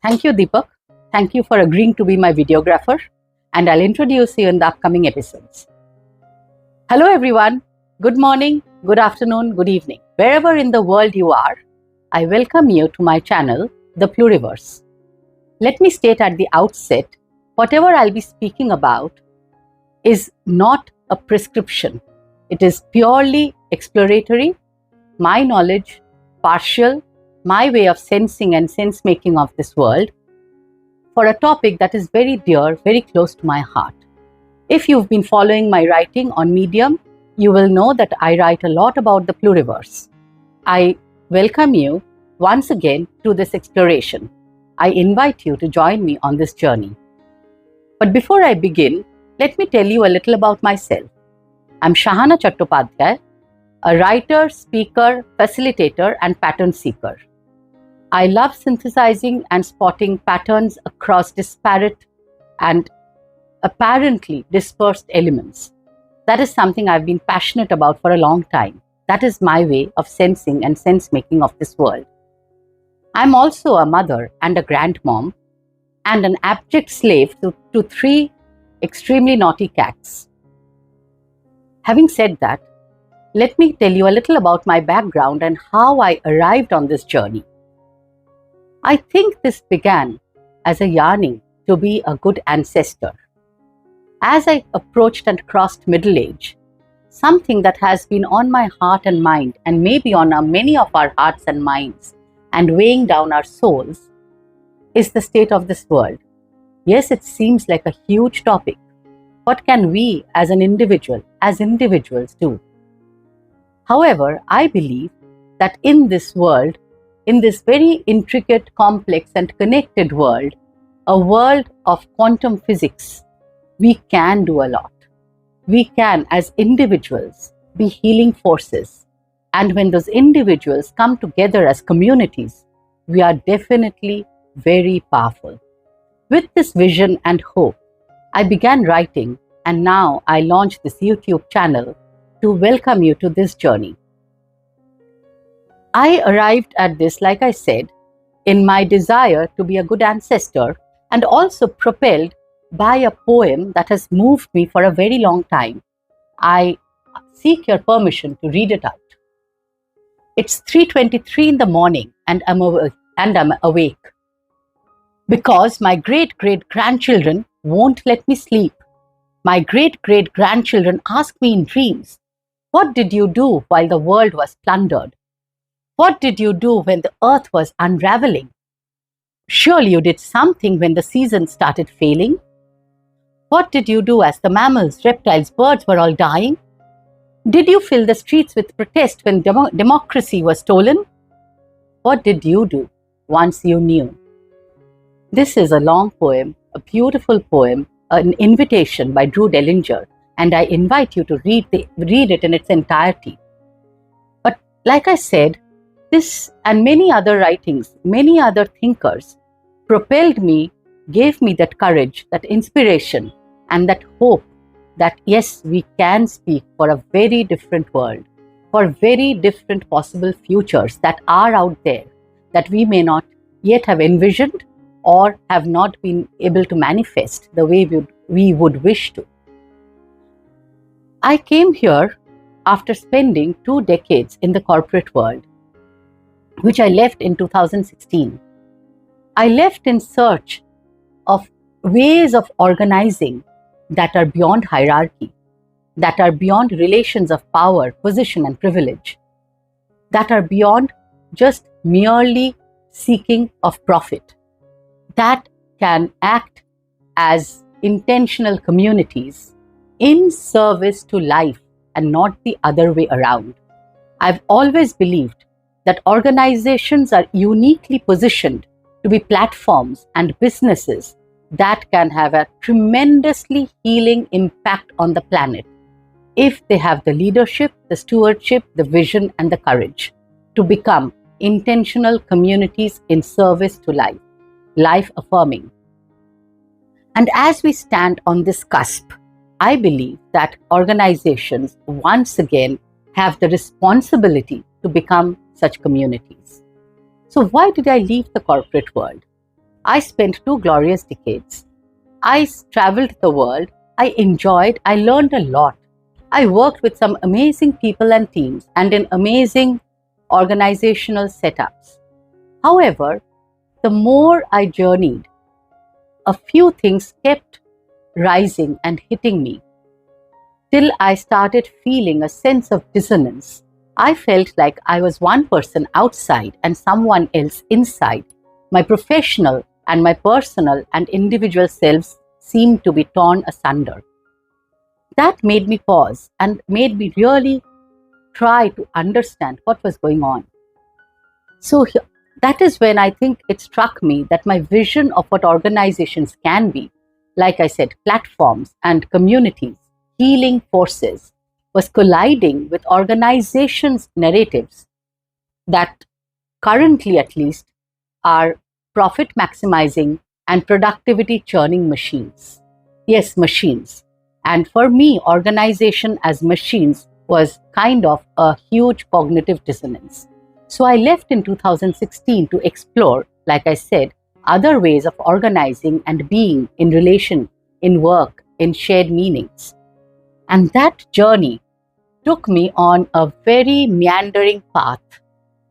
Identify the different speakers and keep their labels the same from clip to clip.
Speaker 1: Thank you, Deepak. Thank you for agreeing to be my videographer, and I'll introduce you in the upcoming episodes. Hello, everyone. Good morning, good afternoon, good evening. Wherever in the world you are, I welcome you to my channel, The Pluriverse. Let me state at the outset, whatever I'll be speaking about is not a prescription. It is purely exploratory, my knowledge, partial, my way of sensing and sense-making of this world for a topic that is very dear, very close to my heart. If you've been following my writing on Medium, you will know that I write a lot about the pluriverse. I welcome you once again to this exploration. I invite you to join me on this journey. But before I begin, let me tell you a little about myself. I'm Sahana Chattopadhyay, a writer, speaker, facilitator, and pattern seeker. I love synthesizing and spotting patterns across disparate and apparently dispersed elements. That is something I've been passionate about for a long time. That is my way of sensing and sense-making of this world. I'm also a mother and a grandmom and an abject slave to 3 extremely naughty cats. Having said that, let me tell you a little about my background and how I arrived on this journey. I think this began as a yearning to be a good ancestor. As I approached and crossed middle age, something that has been on my heart and mind, and maybe on many of our hearts and minds, and weighing down our souls, is the state of this world. Yes, it seems like a huge topic. What can we as individuals do? However, I believe that in this world, in this very intricate, complex and connected world, a world of quantum physics, we can do a lot. We can, as individuals, be healing forces. And when those individuals come together as communities, we are definitely very powerful. With this vision and hope, I began writing, and now I launched this YouTube channel to welcome you to this journey. I arrived at this, like I said, in my desire to be a good ancestor, and also propelled by a poem that has moved me for a very long time. I seek your permission to read it out. It's 3:23 in the morning and I'm awake because my great-great-grandchildren won't let me sleep. My great-great-grandchildren ask me in dreams, what did you do while the world was plundered? What did you do when the earth was unraveling? Surely you did something when the seasons started failing? What did you do as the mammals, reptiles, birds were all dying? Did you fill the streets with protest when democracy was stolen? What did you do once you knew? This is a long poem, a beautiful poem, an invitation by Drew Dellinger, and I invite you to read it in its entirety. But like I said, this and many other writings, many other thinkers propelled me, gave me that courage, that inspiration, and that hope that yes, we can speak for a very different world, for very different possible futures that are out there that we may not yet have envisioned or have not been able to manifest the way we would wish to. I came here after spending 2 decades in the corporate world, which I left in 2016. I left in search of ways of organizing that are beyond hierarchy, that are beyond relations of power, position, and privilege, that are beyond just merely seeking of profit, that can act as intentional communities in service to life and not the other way around. I've always believed that organizations are uniquely positioned to be platforms and businesses that can have a tremendously healing impact on the planet if they have the leadership, the stewardship, the vision, and the courage to become intentional communities in service to life, life-affirming. And as we stand on this cusp, I believe that organizations once again have the responsibility to become such communities. So why did I leave the corporate world? I spent 2 glorious decades. I traveled the world. I enjoyed. I learned a lot. I worked with some amazing people and teams and in amazing organizational setups. However, the more I journeyed, a few things kept rising and hitting me till I started feeling a sense of dissonance. I felt like I was one person outside and someone else inside. My professional and my personal and individual selves seemed to be torn asunder. That made me pause and made me really try to understand what was going on. So that is when I think it struck me that my vision of what organizations can be, like I said, platforms and communities, healing forces, was colliding with organizations' narratives that currently at least are profit maximizing and productivity churning machines. Yes, machines. And for me, organization as machines was kind of a huge cognitive dissonance. So I left in 2016 to explore, like I said, other ways of organizing and being in relation, in work, in shared meanings. And that journey took me on a very meandering path.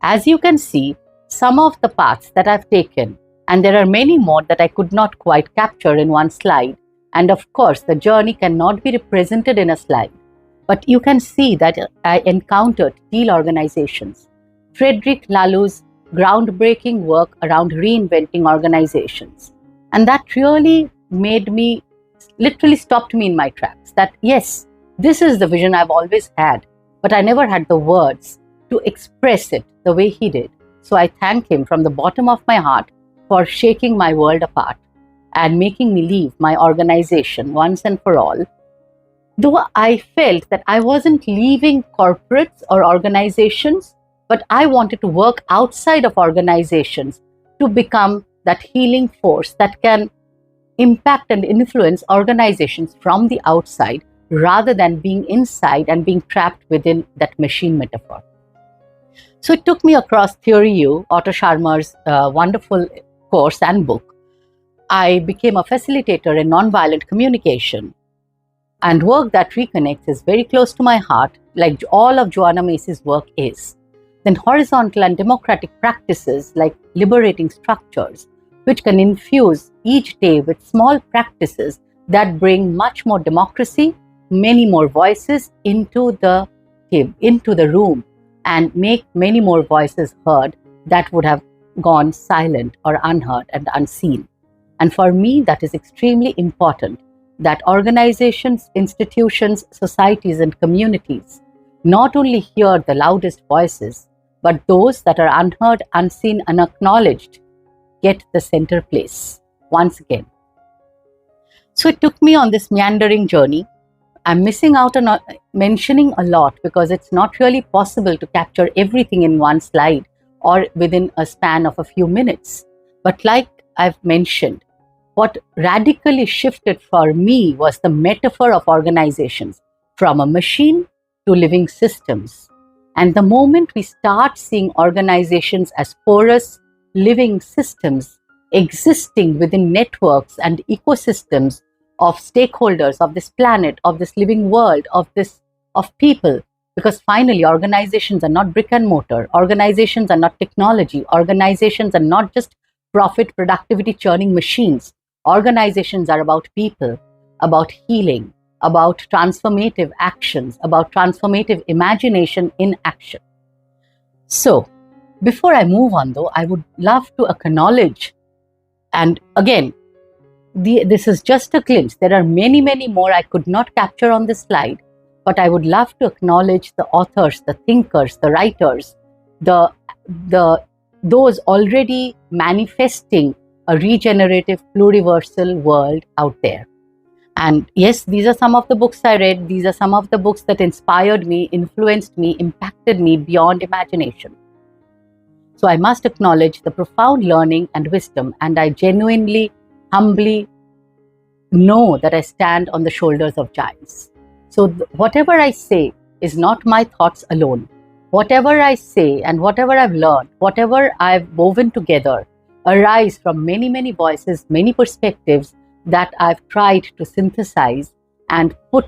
Speaker 1: As you can see, some of the paths that I've taken, and there are many more that I could not quite capture in one slide. And of course, the journey cannot be represented in a slide. But you can see that I encountered Teal organizations, Frederick Laloux's groundbreaking work around reinventing organizations. And that really made me, literally stopped me in my tracks. That yes, this is the vision I've always had, but I never had the words to express it the way he did. So I thank him from the bottom of my heart for shaking my world apart and making me leave my organization once and for all. Though I felt that I wasn't leaving corporates or organizations, but I wanted to work outside of organizations to become that healing force that can impact and influence organizations from the outside rather than being inside and being trapped within that machine metaphor. So it took me across Theory U, Otto Scharmer's wonderful course and book. I became a facilitator in nonviolent communication, and work that reconnects is very close to my heart, like all of Joanna Macy's work is. Then horizontal and democratic practices like liberating structures, which can infuse each day with small practices that bring much more democracy, many more voices into the room, and make many more voices heard that would have gone silent or unheard and unseen. And for me, that is extremely important, that organizations, institutions, societies, and communities not only hear the loudest voices, but those that are unheard, unseen, unacknowledged get the center place once again. So it took me on this meandering journey. I'm missing out on mentioning a lot because it's not really possible to capture everything in one slide or within a span of a few minutes. But like I've mentioned, what radically shifted for me was the metaphor of organizations from a machine to living systems. And the moment we start seeing organizations as porous, living systems existing within networks and ecosystems of stakeholders of this planet, of this living world, of people, because finally organizations are not brick and mortar, organizations are not technology, organizations are not just profit productivity churning machines. Organizations are about people, about healing, about transformative actions, about transformative imagination in action. So, before I move on though, I would love to acknowledge, and again, this is just a glimpse. There are many, many more I could not capture on this slide, but I would love to acknowledge the authors, the thinkers, the writers, those already manifesting a regenerative, pluriversal world out there. And yes, these are some of the books I read. These are some of the books that inspired me, influenced me, impacted me beyond imagination. So I must acknowledge the profound learning and wisdom, and I genuinely, humbly know that I stand on the shoulders of giants. So whatever I say is not my thoughts alone. Whatever I say and whatever I've learned, whatever I've woven together arise from many, many voices, many perspectives that I've tried to synthesize and put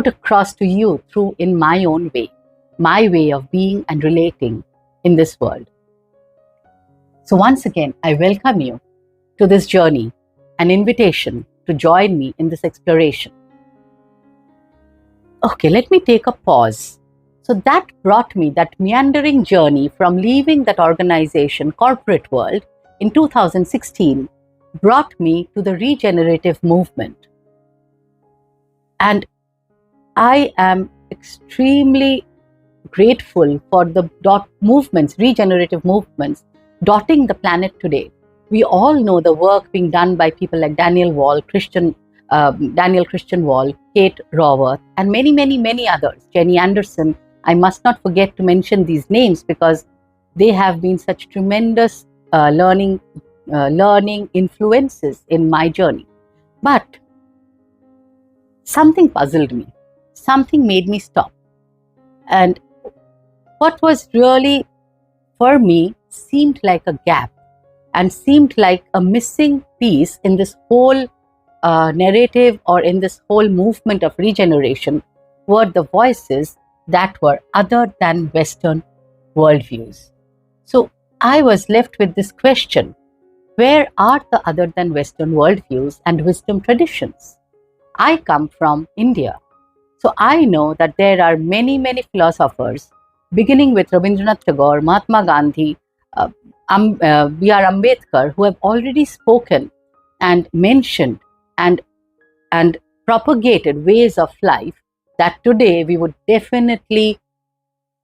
Speaker 1: across to you through in my own way, my way of being and relating in this world. So once again, I welcome you to this journey, an invitation to join me in this exploration. Okay, let me take a pause. So that brought me that meandering journey from leaving that organization, corporate world, in 2016, brought me to the regenerative movement. And I am extremely grateful for the regenerative movements, dotting the planet today. We all know the work being done by people like Daniel Christian Wall, Kate Raworth, and many, many, many others. Jenny Anderson. I must not forget to mention these names because they have been such tremendous learning influences in my journey. But something puzzled me. Something made me stop. And what was really, for me, seemed like a gap and seemed like a missing piece in this whole narrative or in this whole movement of regeneration were the voices that were other than Western worldviews. So I was left with this question: where are the other than Western worldviews and wisdom traditions? I come from India. So I know that there are many, many philosophers, beginning with Rabindranath Tagore, Mahatma Gandhi, B.R. Ambedkar, who have already spoken and mentioned and propagated ways of life that today we would definitely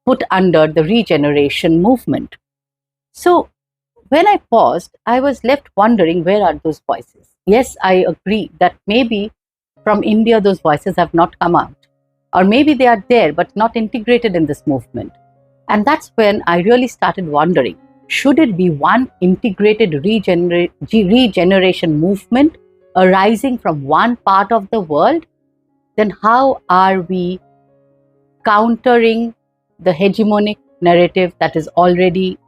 Speaker 1: put under the regeneration movement. So when I paused, I was left wondering, where are those voices? Yes, I agree that maybe from India those voices have not come out, or maybe they are there but not integrated in this movement. And that's when I really started wondering, should it be one integrated regeneration movement arising from one part of the world? Then how are we countering the hegemonic narrative that is already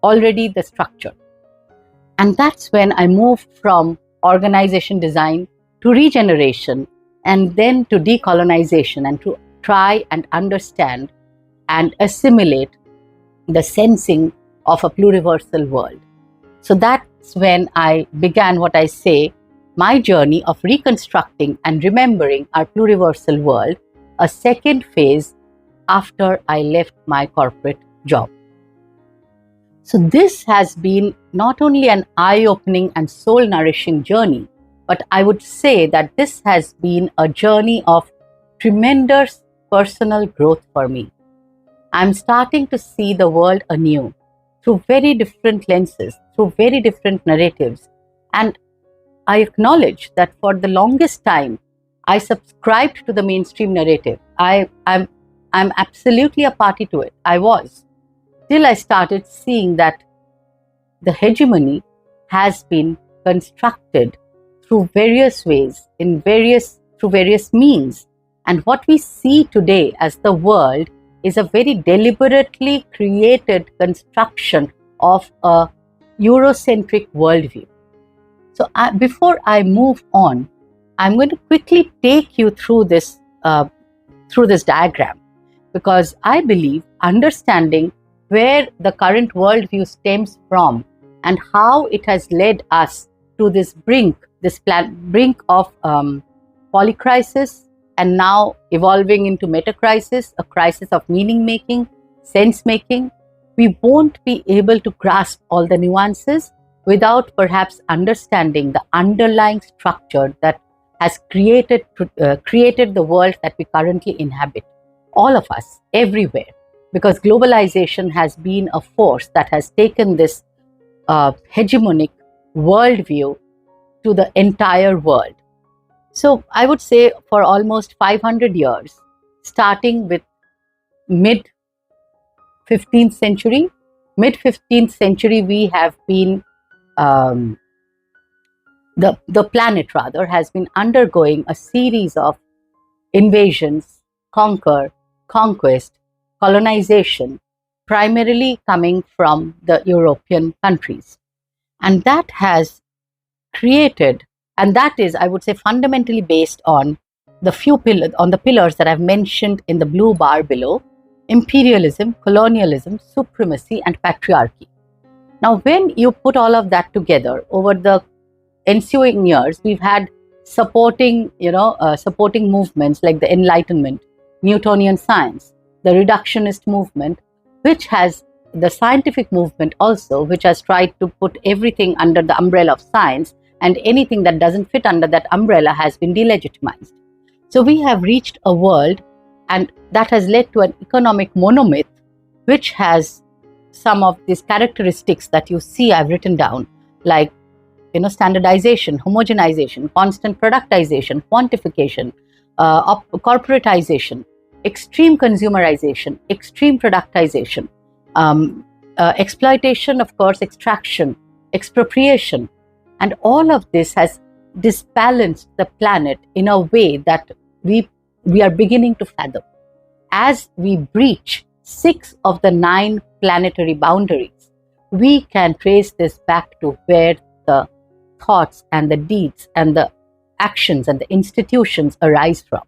Speaker 1: the structure? And that's when I moved from organization design to regeneration and then to decolonization and to try and understand and assimilate the sensing of a pluriversal world. So that's when I began what I say, my journey of reconstructing and remembering our pluriversal world, a second phase after I left my corporate job. So this has been not only an eye-opening and soul-nourishing journey, but I would say that this has been a journey of tremendous personal growth for me. I'm starting to see the world anew through very different lenses, through very different narratives. And I acknowledge that for the longest time, I subscribed to the mainstream narrative. I'm absolutely a party to it. I was. Till I started seeing that the hegemony has been constructed through various ways, through various means. And what we see today as the world is a very deliberately created construction of a Eurocentric worldview. So before I move on, I'm going to quickly take you through this diagram, because I believe understanding where the current worldview stems from and how it has led us to this brink of polycrisis, and now evolving into metacrisis, a crisis of meaning making, sense making. We won't be able to grasp all the nuances without perhaps understanding the underlying structure that has created the world that we currently inhabit. All of us, everywhere. Because globalization has been a force that has taken this hegemonic worldview to the entire world. So I would say for almost 500 years, starting with mid-15th century, we have been, the planet rather, has been undergoing a series of invasions, conquest, colonization, primarily coming from the European countries. And that has created, and that is, I would say, fundamentally based on the pillars that I've mentioned in the blue bar below: imperialism, colonialism, supremacy, and patriarchy. Now, when you put all of that together over the ensuing years, we've had supporting movements like the Enlightenment, Newtonian science, the reductionist movement, which has the scientific movement also, which has tried to put everything under the umbrella of science, and anything that doesn't fit under that umbrella has been delegitimized. So we have reached a world, and that has led to an economic monomyth, which has some of these characteristics that you see I've written down, like standardization, homogenization, constant productization, quantification, corporatization, extreme consumerization, extreme productization, exploitation, of course, extraction, expropriation. And all of this has disbalanced the planet in a way that we are beginning to fathom. As we breach 6 of the 9 planetary boundaries, we can trace this back to where the thoughts and the deeds and the actions and the institutions arise from.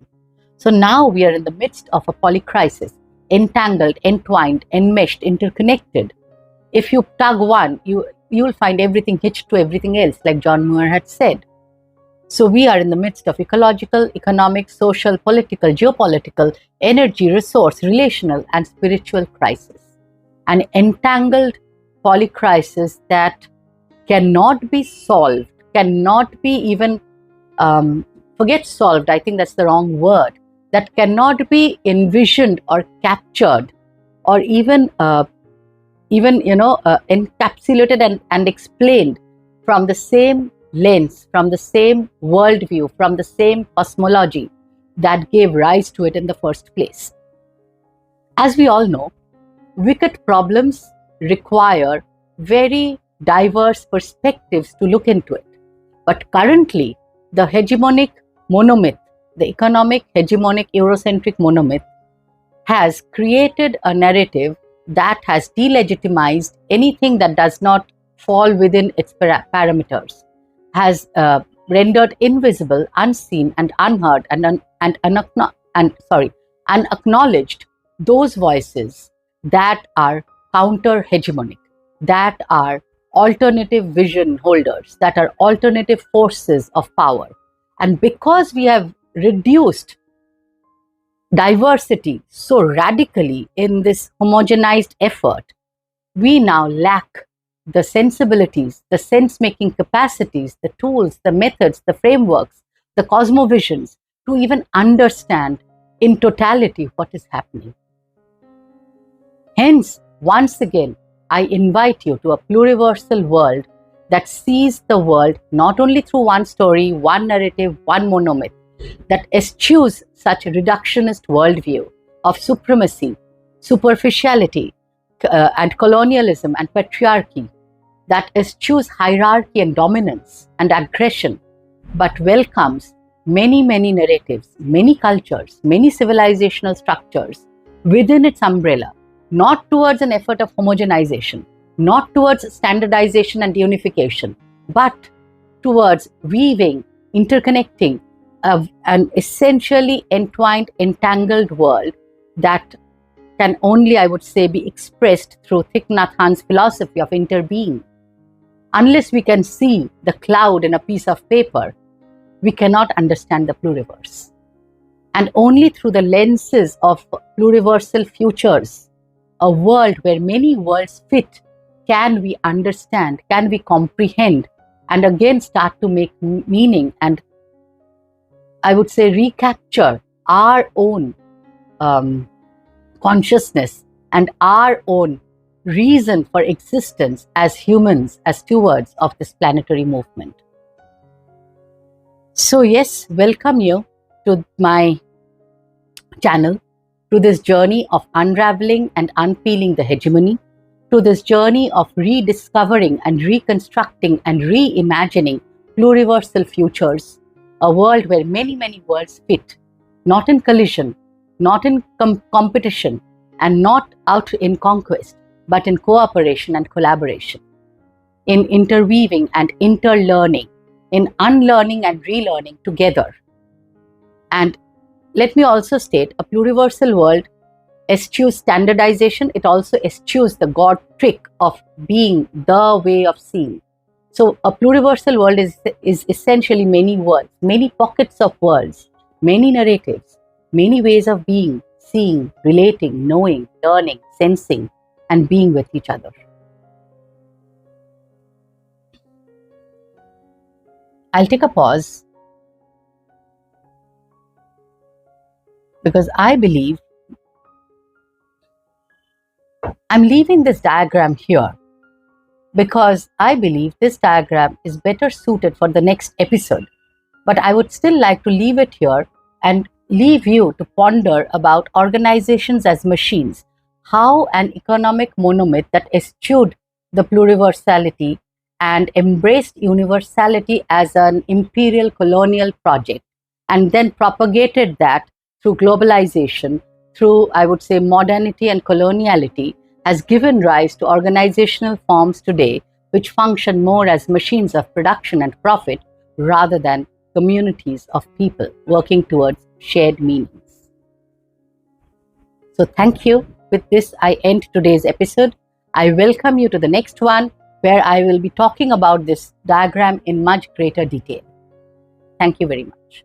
Speaker 1: So now we are in the midst of a polycrisis, entangled, entwined, enmeshed, interconnected. If you tug one, you'll find everything hitched to everything else, like John Muir had said. So we are in the midst of ecological, economic, social, political, geopolitical, energy, resource, relational, and spiritual crisis. An entangled polycrisis that cannot be solved, cannot be even, forget solved, I think that's the wrong word, that cannot be envisioned or captured or even encapsulated and explained from the same lens, from the same worldview, from the same cosmology that gave rise to it in the first place. As we all know, wicked problems require very diverse perspectives to look into it. But currently, the hegemonic monomyth, the economic hegemonic Eurocentric monomyth, has created a narrative that has delegitimized anything that does not fall within its parameters, has rendered invisible, unseen, and unheard, and unacknowledged those voices that are counter-hegemonic, that are alternative vision holders, that are alternative forces of power. And because we have reduced diversity so radically in this homogenized effort, we now lack the sensibilities, the sense-making capacities, the tools, the methods, the frameworks, the cosmovisions to even understand in totality what is happening. Hence, once again, I invite you to a pluriversal world that sees the world not only through one story, one narrative, one monomyth, that eschews such a reductionist worldview of supremacy, superficiality, and colonialism and patriarchy, that eschews hierarchy and dominance and aggression, but welcomes many, many narratives, many cultures, many civilizational structures within its umbrella, not towards an effort of homogenization, not towards standardization and unification, but towards weaving, interconnecting an essentially entwined, entangled world that can only, I would say, be expressed through Thich Nhat Hanh's philosophy of interbeing. Unless we can see the cloud in a piece of paper, we cannot understand the pluriverse. And only through the lenses of pluriversal futures, a world where many worlds fit, can we understand, can we comprehend, and again start to make meaning and, I would say, recapture our own consciousness and our own reason for existence as humans, as stewards of this planetary movement. So yes, welcome you to my channel, to this journey of unraveling and unpeeling the hegemony, to this journey of rediscovering and reconstructing and reimagining pluriversal futures, a world where many, many worlds fit, not in collision, not in competition, and not out in conquest, but in cooperation and collaboration. in interweaving and interlearning, in unlearning and relearning together. And let me also state, a pluriversal world eschews standardization. It also eschews the God trick of being the way of seeing. So a pluriversal world is essentially many worlds, many pockets of worlds, many narratives, many ways of being, seeing, relating, knowing, learning, sensing, and being with each other. I'll take a pause because I believe I'm leaving this diagram here because I believe this diagram is better suited for the next episode. But I would still like to leave it here and leave you to ponder about organizations as machines, how an economic monomyth that eschewed the pluriversality and embraced universality as an imperial colonial project, and then propagated that through globalization, through, I would say, modernity and coloniality, has given rise to organizational forms today which function more as machines of production and profit rather than communities of people working towards shared meanings. So thank you. With this, I end today's episode. I welcome you to the next one, where I will be talking about this diagram in much greater detail. Thank you very much.